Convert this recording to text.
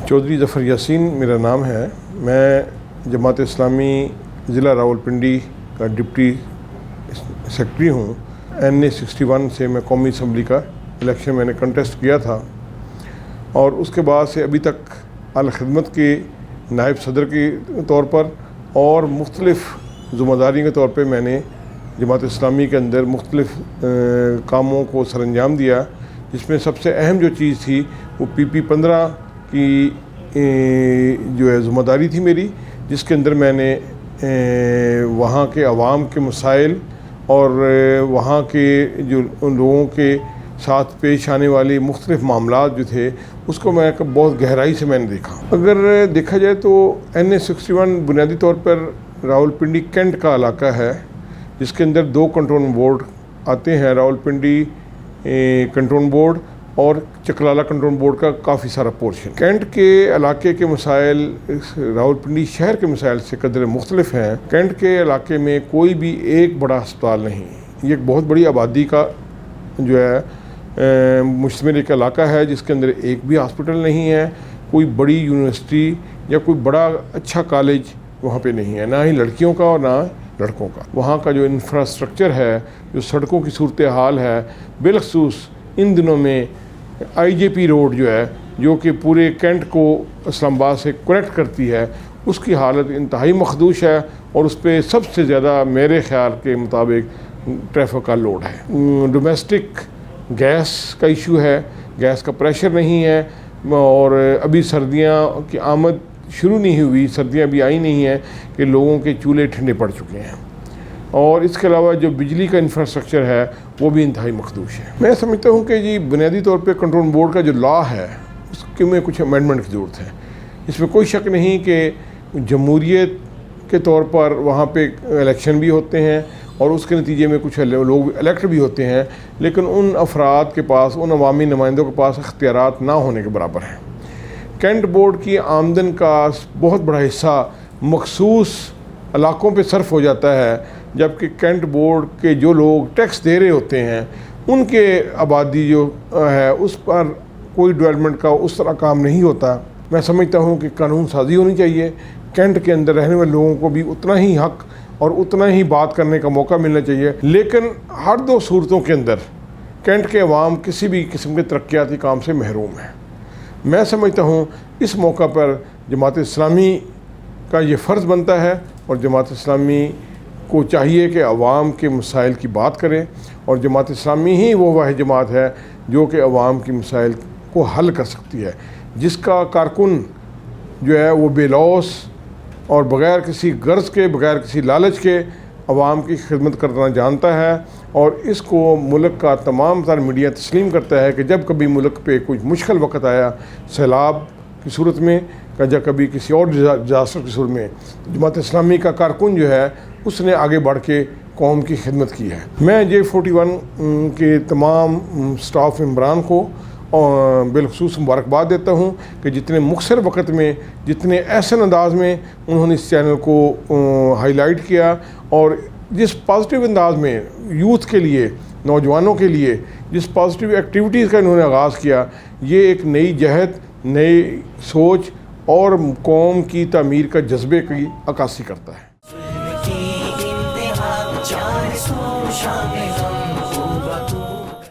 چودھری ظفر یاسین میرا نام ہے۔ میں جماعت اسلامی ضلع راولپنڈی کا ڈپٹی سیکرٹری ہوں۔ NA61 سے میں قومی اسمبلی کا الیکشن میں نے کنٹیسٹ کیا تھا اور اس کے بعد سے ابھی تک اعلیٰ خدمت کے نائب صدر کے طور پر اور مختلف ذمہ داریوں کے طور پہ میں نے جماعت اسلامی کے اندر مختلف کاموں کو سر انجام دیا، جس میں سب سے اہم جو چیز تھی وہ PP15 کی جو ہے ذمہ داری تھی میری، جس کے اندر میں نے وہاں کے عوام کے مسائل اور وہاں کے جو لوگوں کے ساتھ پیش آنے والی مختلف معاملات جو تھے اس کو میں بہت گہرائی سے میں نے دیکھا۔ اگر دیکھا جائے تو NA61 بنیادی طور پر راولپنڈی کینٹ کا علاقہ ہے، جس کے اندر 2 کنٹرول بورڈ آتے ہیں، راولپنڈی کنٹرول بورڈ اور چکلالہ کنٹرول بورڈ کا کافی سارا پورشن۔ کینٹ کے علاقے کے مسائل راولپنڈی شہر کے مسائل سے قدر مختلف ہیں۔ کینٹ کے علاقے میں کوئی بھی ایک بڑا ہسپتال نہیں، یہ ایک بہت بڑی آبادی کا جو ہے مشتمل ایک علاقہ ہے، جس کے اندر ایک بھی ہاسپٹل نہیں ہے، کوئی بڑی یونیورسٹی یا کوئی بڑا اچھا کالج وہاں پہ نہیں ہے، نہ ہی لڑکیوں کا اور نہ لڑکوں کا۔ وہاں کا جو انفراسٹرکچر ہے، جو سڑکوں کی صورتحال ہے، بالخصوص ان دنوں میں IJP روڈ جو ہے، جو کہ پورے کینٹ کو اسلام آباد سے کنیکٹ کرتی ہے، اس کی حالت انتہائی مخدوش ہے اور اس پہ سب سے زیادہ میرے خیال کے مطابق ٹریفک کا لوڈ ہے۔ ڈومیسٹک گیس کا ایشو ہے، گیس کا پریشر نہیں ہے اور ابھی سردیاں کی آمد شروع نہیں ہوئی، سردیاں ابھی آئی نہیں ہیں کہ لوگوں کے چولہے ٹھنڈے پڑ چکے ہیں، اور اس کے علاوہ جو بجلی کا انفراسٹرکچر ہے وہ بھی انتہائی مخدوش ہے۔ میں سمجھتا ہوں کہ جی بنیادی طور پہ کنٹرول بورڈ کا جو لا ہے اس کے میں کچھ امینڈمنٹ کی ضرورت ہے۔ اس میں کوئی شک نہیں کہ جمہوریت کے طور پر وہاں پہ الیکشن بھی ہوتے ہیں اور اس کے نتیجے میں کچھ لوگ الیکٹ بھی ہوتے ہیں، لیکن ان افراد کے پاس، ان عوامی نمائندوں کے پاس اختیارات نہ ہونے کے برابر ہیں۔ کینٹ بورڈ کی آمدن کا بہت بڑا حصہ مخصوص علاقوں پہ صرف ہو جاتا ہے، جبکہ کینٹ بورڈ کے جو لوگ ٹیکس دے رہے ہوتے ہیں ان کے آبادی جو ہے اس پر کوئی ڈیولپمنٹ کا اس طرح کام نہیں ہوتا۔ میں سمجھتا ہوں کہ قانون سازی ہونی چاہیے، کینٹ کے اندر رہنے والے لوگوں کو بھی اتنا ہی حق اور اتنا ہی بات کرنے کا موقع ملنا چاہیے، لیکن ہر 2 صورتوں کے اندر کینٹ کے عوام کسی بھی قسم کے ترقیاتی کام سے محروم ہیں۔ میں سمجھتا ہوں اس موقع پر جماعت اسلامی کا یہ فرض بنتا ہے اور جماعت اسلامی کو چاہیے کہ عوام کے مسائل کی بات کریں، اور جماعت اسلامی ہی وہ واحد جماعت ہے جو کہ عوام کی مسائل کو حل کر سکتی ہے، جس کا کارکن جو ہے وہ بے لوث اور بغیر کسی غرض کے، بغیر کسی لالچ کے عوام کی خدمت کرنا جانتا ہے، اور اس کو ملک کا تمام تر میڈیا تسلیم کرتا ہے کہ جب کبھی ملک پہ کچھ مشکل وقت آیا، سیلاب کی صورت میں یا کبھی کسی اور ڈیزاسٹر کی صورت میں، جماعت اسلامی کا کارکن جو ہے اس نے آگے بڑھ کے قوم کی خدمت کی ہے۔ میں J41 کے تمام سٹاف ممبران کو بالخصوص مبارکباد دیتا ہوں کہ جتنے مختصر وقت میں، جتنے احسن انداز میں انہوں نے اس چینل کو ہائی لائٹ کیا، اور جس پازیٹیو انداز میں یوتھ کے لیے، نوجوانوں کے لیے جس پازیٹیو ایکٹیویٹیز کا انہوں نے آغاز کیا، یہ ایک نئی جہت، نئی سوچ اور قوم کی تعمیر کا جذبے کی عکاسی کرتا ہے۔